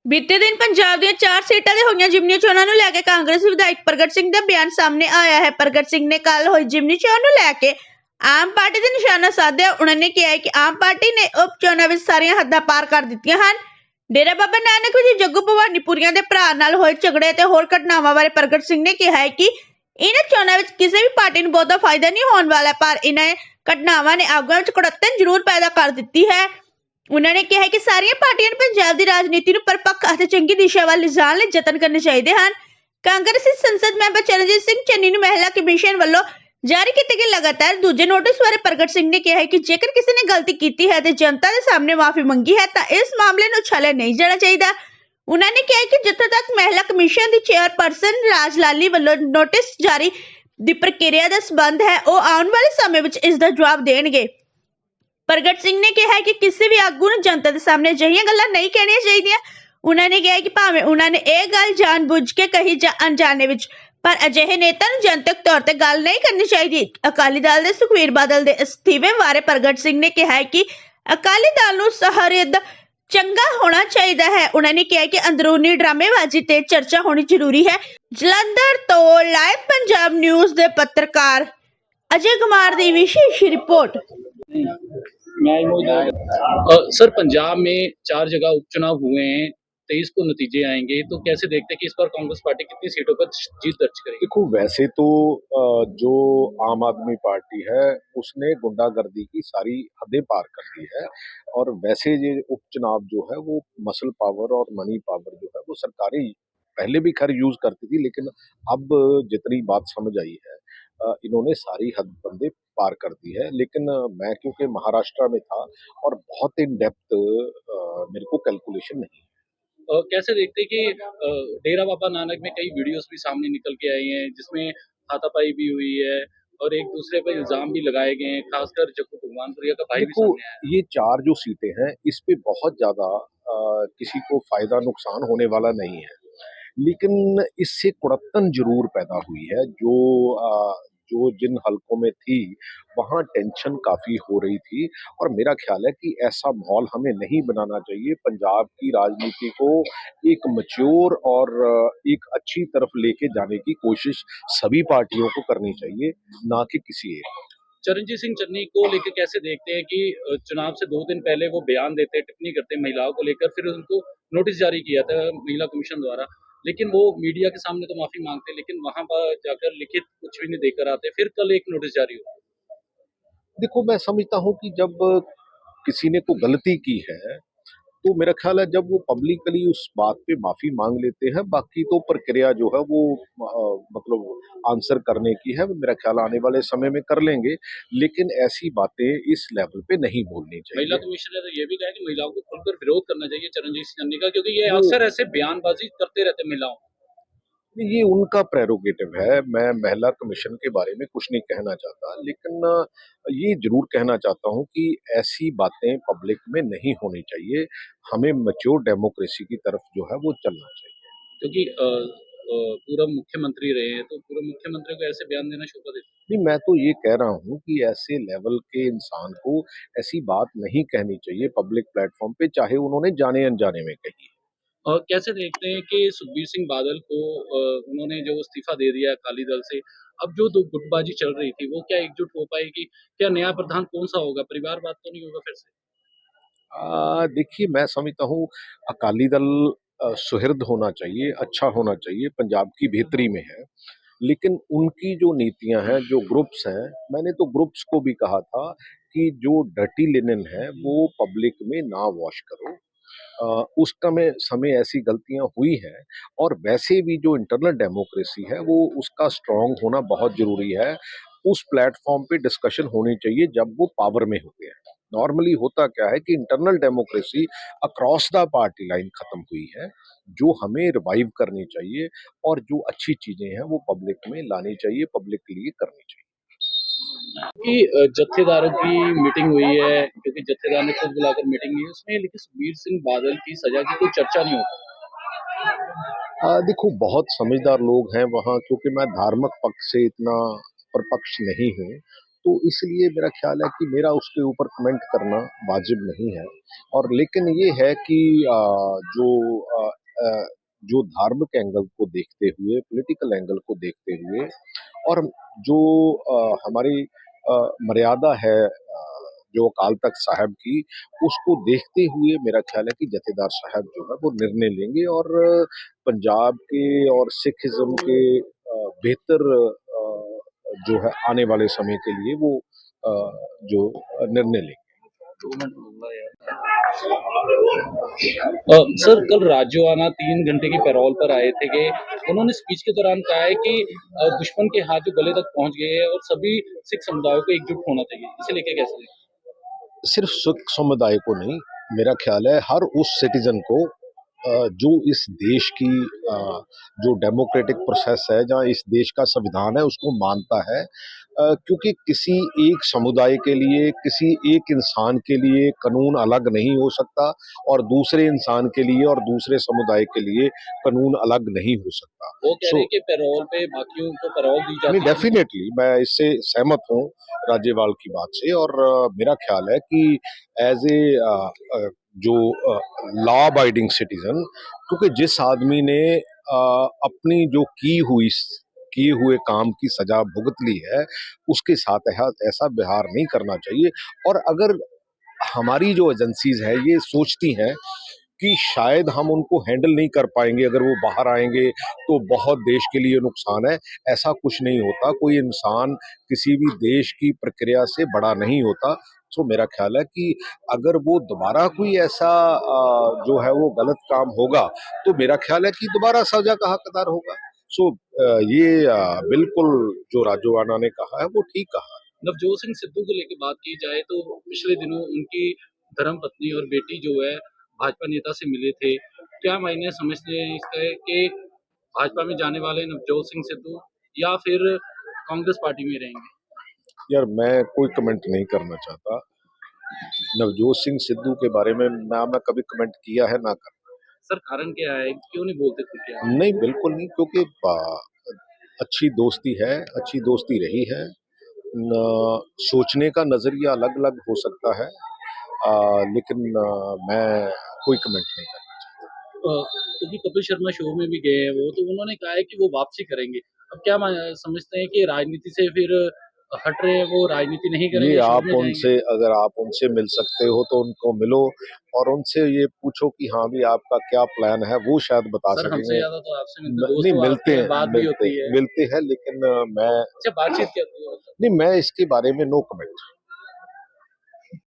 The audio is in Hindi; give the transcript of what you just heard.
ਬੀਤੇ ਦਿਨ ਪੰਜਾਬ ਦੀਆਂ 4 ਸੀਟਾਂ ਤੇ ਹੋਈਆਂ ਜ਼ਿਮਨੀ ਚੋਣਾਂ ਨੂੰ ਲੈ ਕੇ ਕਾਂਗਰਸੀ ਵਿਧਾਇਕ ਪ੍ਰਗਟ ਸਿੰਘ ਦਾ ਬਿਆਨ ਸਾਹਮਣੇ ਆਇਆ ਹੈ। ਪ੍ਰਗਟ ਸਿੰਘ ਨੇ ਕੱਲ ਹੋਈ ਜ਼ਿਮਨੀ ਚੋਣ ਨੂੰ ਲੈ ਕੇ ਆਮ ਪਾਰਟੀ ਤੇ ਨਿਸ਼ਾਨਾ ਸਾਧਿਆ। ਉਹਨਾਂ ਨੇ ਕਿਹਾ ਕਿ ਆਮ ਪਾਰਟੀ ਨੇ ਉਪ ਚੋਣਾਂ ਵਿੱਚ ਸਾਰੀਆਂ ਹੱਦਾਂ ਪਾਰ ਕਰ ਦਿੱਤੀਆਂ ਹਨ। ਡੇਰਾ ਬਾਬਾ ਨਾਨਕ ਵਿੱਚ ਜੱਗੂ ਭਵਾਨੀਪੁਰੀਆਂ ਦੇ ਭਰਾ ਨਾਲ ਹੋਏ ਝਗੜੇ ਤੇ ਹੋਰ ਘਟਨਾਵਾਂ ਬਾਰੇ ਪ੍ਰਗਟ ਸਿੰਘ ਨੇ ਕਿਹਾ ਹੈ ਕਿ ਇਹਨਾਂ ਚੋਣਾਂ ਵਿੱਚ ਕਿਸੇ ਵੀ ਪਾਰਟੀ ਨੂੰ ਬਹੁਤਾ ਫਾਇਦਾ ਨਹੀਂ ਹੋਣ ਵਾਲਾ, ਪਰ ਇਹਨਾਂ ਘਟਨਾਵਾਂ ਨੇ ਆਗੂਆਂ ਵਿੱਚ ਕੁੜੱਤਣ ਜ਼ਰੂਰ ਪੈਦਾ ਕਰ ਦਿੱਤੀ ਹੈ। ਉਹਨਾਂ ਨੇ ਕਿਹਾ ਕਿ ਸਾਰੀਆਂ ਪਾਰਟੀਆਂ ਨੂੰ ਪੰਜਾਬ ਦੀ ਰਾਜਨੀਤੀ ਨੂੰ ਪਰਪੱਕ ਅਤੇ ਚੰਗੀ ਦਿਸ਼ਾ ਵੱਲ ਲਿਜਾਣ ਲਈ ਯਤਨ ਕਰਨੇ ਚਾਹੀਦੇ ਹਨ। ਕਾਂਗਰਸੀ ਸੰਸਦ ਮੈਂਬਰ ਚਰਨਜੀਤ ਸਿੰਘ ਚੰਨੀ ਨੂੰ ਮਹਿਲਾ ਕਮਿਸ਼ਨ ਵੱਲੋਂ ਜਾਰੀ ਕੀਤੇ ਗਏ ਲਗਾਤਾਰ ਦੂਜੇ ਨੋਟਿਸ ਬਾਰੇ ਪ੍ਰਗਟ ਸਿੰਘ ਨੇ ਕਿਹਾ ਕਿ ਜੇਕਰ ਕਿਸੇ ਨੇ ਗਲਤੀ ਕੀਤੀ ਹੈ ਤੇ ਜਨਤਾ ਦੇ ਸਾਹਮਣੇ ਮਾਫੀ ਮੰਗੀ ਹੈ ਤਾਂ ਇਸ ਮਾਮਲੇ ਨੂੰ ਛੱਲੇ ਨਹੀਂ ਜਾਣਾ ਚਾਹੀਦਾ। ਉਹਨਾਂ ਨੇ ਕਿਹਾ ਕਿ ਜਿੱਥੇ ਤੱਕ ਮਹਿਲਾ ਕਮਿਸ਼ਨ ਦੀ ਚੇਅਰਪਰਸਨ ਰਾਜ ਲਾਲੀ ਵੱਲੋਂ ਨੋਟਿਸ ਜਾਰੀ ਦੀ ਪ੍ਰਕਿਰਿਆ ਦਾ ਸੰਬੰਧ ਹੈ, ਉਹ ਆਉਣ ਵਾਲੇ ਸਮੇਂ ਵਿੱਚ ਇਸ ਦਾ ਜਵਾਬ ਦੇਣਗੇ। ਪ੍ਰਗਟ ਸਿੰਘ ਨੇ ਕਿਹਾ ਕਿ ਕਿਸੇ ਵੀ ਆਗੂ ਨੂੰ ਜਨਤਾ ਦੇ ਸਾਹਮਣੇ ਅਜਿਹੀਆਂ ਗੱਲਾਂ ਨਹੀਂ ਕਹਿਣੀਆਂ ਚਾਹੀਦੀਆਂ। ਉਹਨਾਂ ਨੇ ਕਿਹਾ ਕਿ ਭਾਵੇਂ ਉਹਨਾਂ ਨੇ ਇਹ ਗੱਲ ਜਾਣਬੁੱਝ ਕੇ ਕਹੀ ਜਾਂ ਅਣਜਾਣੇ ਵਿੱਚ, ਪਰ ਅਜਿਹੇ ਨੇਤਾ ਨੂੰ ਜਨਤਕ ਤੌਰ ਤੇ ਗੱਲ ਨਹੀਂ ਕਰਨੀ ਚਾਹੀਦੀ। ਅਕਾਲੀ ਦਲ ਦੇ ਸੁਖਬੀਰ ਬਾਦਲ ਦੇ ਅਸਤੀਫੇ ਬਾਰੇ ਪ੍ਰਗਟ ਸਿੰਘ ਨੇ ਕਿਹਾ ਕਿ ਅਕਾਲੀ ਦਲ ਨੂੰ ਸਹਿਰਦ ਚੰਗਾ ਹੋਣਾ ਚਾਹੀਦਾ ਹੈ। ਉਹਨਾਂ ਨੇ ਕਿਹਾ ਕਿ ਅੰਦਰੂਨੀ ਡਰਾਮੇਬਾਜ਼ੀ ਤੇ ਚਰਚਾ ਹੋਣੀ ਜ਼ਰੂਰੀ ਹੈ। ਜਲੰਧਰ ਤੋਂ ਲਾਈਵ ਪੰਜਾਬ ਨਿਊਜ਼ ਦੇ ਪੱਤਰਕਾਰ अजय कुमार की विशेष रिपोर्ट। सर, पंजाब में 4 जगह उपचुनाव हुए हैं, 23 को नतीजे आएंगे, तो कैसे देखते हैं कि इस बार कांग्रेस पार्टी कितनी सीटों पर जीत दर्ज करेगी? देखो, वैसे तो जो आम आदमी पार्टी है उसने गुंडागर्दी की सारी हदें पार कर दी है, और वैसे ये उपचुनाव जो है वो मसल पावर और मनी पावर जो है वो सरकारें पहले भी खैर यूज करती थी, लेकिन अब जितनी बात समझ आई है इन्होंने सारी हदबंदी पार कर दी है। लेकिन मैं क्योंकि महाराष्ट्र में था और बहुत इन डेप्थ मेरे को कैलकुलेशन नहीं है। कैसे देखते हैं कि डेरा बाबा नानक में कई वीडियोस भी सामने निकल के आई हैं जिसमें हाथापाई भी हुई है और एक दूसरे पर इल्जाम भी लगाए गए हैं, खासकर जग्गू भगवानपुरिया का भाई भी सामने आया है। ये 4 जो सीटें हैं इस पे बहुत ज्यादा किसी को फायदा नुकसान होने वाला नहीं है, लेकिन इससे कुड़त्तन जरूर पैदा हुई है। जो जिन हलकों में थी वहाँ टेंशन काफी हो रही थी, और मेरा ख्याल है कि ऐसा माहौल हमें नहीं बनाना चाहिए। पंजाब की राजनीति को एक मैच्योर और एक अच्छी तरफ लेके जाने की कोशिश सभी पार्टियों को करनी चाहिए, ना कि किसी एक। चरणजीत सिंह चन्नी को लेकर कैसे देखते हैं कि चुनाव से 2 दिन पहले वो बयान देते, टिप्पणी करते महिलाओं को लेकर, फिर उनको नोटिस जारी किया था महिला कमीशन द्वारा, लेकिन वो मीडिया के सामने तो माफी मांगते, लेकिन वहां पर जाकर लिखित कुछ भी नहीं देकर आते, फिर कल एक नोटिस जारी हुआ। देखो, मैं समझता हूँ कि जब किसी ने कोई गलती की है तो मेरा ख्याल है जब वो पब्लिकली उस बात पे माफी मांग लेते हैं, बाकी तो प्रक्रिया जो है वो मतलब आंसर करने की है, मेरा ख्याल आने वाले समय में कर लेंगे, लेकिन ऐसी बातें इस लेवल पे नहीं बोलनी चाहिए। महिला कमीशन ने तो ये भी कहा कि महिलाओं को खुलकर विरोध करना चाहिए चरणजीत सिंह चन्नी का, क्योंकि ये अक्सर ऐसे बयानबाजी करते रहते महिलाओं। ये उनका प्रेरोगेटिव है, मैं महिला कमीशन के बारे में कुछ नहीं कहना चाहता, लेकिन ये जरूर कहना चाहता हूँ कि ऐसी बातें पब्लिक में नहीं होनी चाहिए। हमें मैच्योर डेमोक्रेसी की तरफ जो है वो चलना चाहिए। क्योंकि पूर्व मुख्यमंत्री रहे हैं, तो पूर्व मुख्यमंत्री को ऐसे बयान देना शोभा देता है? नहीं, मैं तो ये कह रहा हूँ कि ऐसे लेवल के इंसान को ऐसी बात नहीं कहनी चाहिए पब्लिक प्लेटफॉर्म पे, चाहे उन्होंने जाने अनजाने में कही है। और कैसे देखते हैं कि सुखबीर सिंह बादल को उन्होंने जो इस्तीफा दे दिया अकाली दल से, अब जो दो गुटबाजी चल रही थी वो क्या एकजुट हो पाएगी? क्या नया प्रधान कौन सा होगा? परिवारवाद तो नहीं होगा फिर से? देखिए, मैं समझता हूँ अकाली दल सुहृद होना चाहिए, अच्छा होना चाहिए, पंजाब की बेहतरी में है, लेकिन उनकी जो नीतियां हैं, जो ग्रुप्स हैं, मैंने तो ग्रुप्स को भी कहा था कि जो डर्टी लिनन है वो पब्लिक में ना वॉश करो। उसका में समय ऐसी गलतियां हुई हैं, और वैसे भी जो इंटरनल डेमोक्रेसी है वो उसका स्ट्रांग होना बहुत जरूरी है। उस प्लेटफॉर्म पे डिस्कशन होनी चाहिए जब वो पावर में होते हैं। नॉर्मली होता क्या है कि internal democracy across the party line खत्म हुई है, जो हमें रिवाइव करनी चाहिए, और जो अच्छी चीजें हैं वो पब्लिक में लानी चाहिए, पब्लिक के लिए करनी चाहिए। कि जत्थेदारों की मीटिंग हुई है, क्योंकि जत्थेदार ने खुद बुलाकर मीटिंग की, उसमें लेकिन सुखबीर सिंह बादल की सजा की कोई चर्चा नहीं होती। देखो, बहुत समझदार लोग हैं वहाँ, क्योंकि मैं धार्मिक पक्ष से इतना परपक्ष नहीं हूँ, तो इसलिए मेरा ख्याल है कि मेरा उसके ऊपर कमेंट करना वाजिब नहीं है। और लेकिन ये है कि जो जो धार्मिक एंगल को देखते हुए, पॉलिटिकल एंगल को देखते हुए और जो हमारी मर्यादा है जो अकाल तख्त साहब की, उसको देखते हुए मेरा ख्याल है कि जथेदार साहब जो है वो निर्णय लेंगे और पंजाब के और सिखिज्म के बेहतर जो है आने वाले समय के लिए वो जो निर्णय लेंगे। सर कल राजोआना 3 घंटे की पैरोल पर आए थे कि उन्होंने स्पीच के दौरान कहा है कि दुश्मन के हाथ जो गले तक पहुंच गए हैं और सभी सिख समुदायों को एकजुट होना चाहिए, इसे लेके कैसे देखें? सिर्फ सिख समुदाय को नहीं, मेरा ख्याल है हर उस सिटीजन को जो इस देश की जो डेमोक्रेटिक प्रोसेस है, जहाँ इस देश का संविधान है उसको मानता है, क्योंकि किसी एक समुदाय के लिए, किसी एक इंसान के लिए कानून अलग नहीं हो सकता और दूसरे इंसान के लिए और दूसरे समुदाय के लिए कानून अलग नहीं हो सकता। वो कह रहे हैं कि पैरोल पे बाकियों को पैरोल दी नहीं, जाती है। डेफिनेटली मैं इससे सहमत हूँ राज्यपाल की बात से और मेरा ख्याल है कि एज ए जो लॉ अबाइडिंग सिटीजन, क्योंकि जिस आदमी ने अपनी जो किए हुए काम की सजा भुगत ली है, उसके साथ ऐसा व्यवहार नहीं करना चाहिए। और अगर हमारी जो एजेंसीज है ये सोचती हैं कि शायद हम उनको हैंडल नहीं कर पाएंगे, अगर वो बाहर आएंगे तो बहुत देश के लिए नुकसान है, ऐसा कुछ नहीं होता। कोई इंसान किसी भी देश की प्रक्रिया से बड़ा नहीं होता। तो मेरा ख्याल है कि अगर वो दोबारा कोई ऐसा जो है वो गलत काम होगा तो मेरा ख्याल है कि दोबारा सजा का हकदार होगा। सो ये बिल्कुल जो राजोआना ने कहा है वो ठीक कहा। नवजोत सिंह सिद्धू को लेकर बात की जाए तो पिछले दिनों उनकी धर्मपत्नी और बेटी जो है भाजपा नेता से मिले थे। क्या मायने समझते हैं इसका कि भाजपा में जाने वाले नवजोत सिंह सिद्धू या फिर कांग्रेस पार्टी में रहेंगे? यार मैं कोई कमेंट नहीं करना चाहता नवजोत सिंह सिद्धू के बारे में, ना मैं कभी कमेंट किया है ना कर। सर कारण क्या है, क्यों नहीं बोलते खुल के आप? नहीं, बिल्कुल नहीं, क्योंकि अच्छी दोस्ती है, अच्छी दोस्ती रही है। सोचने का नजरिया अलग अलग हो सकता है, लेकिन मैं कोई कमेंट नहीं करता। क्योंकि कपिल शर्मा शो में भी गए हैं वो, तो उन्होंने कहा है कि वो वापसी करेंगे। अब क्या समझते हैं कि राजनीति से फिर हट रहे हैं, वो राजनीति नहीं ये करेंगे, शो आप में जाएंगे? उनसे, अगर आप उनसे मिल सकते हो तो उनको मिलो और उनसे ये पूछो कि हाँ भी आपका क्या प्लान है, वो शायद बता सर हमसे सकेंगे। ज्यादा तो आपसे मिलते, दोस्त नहीं, तो मिलते आपके हैं, हैं, बात भी होती है। मिलते हैं, लेकिन मैं अच्छा, बातचीत क्या होती है? नहीं, मैं इसके बारे में नो कमेंट।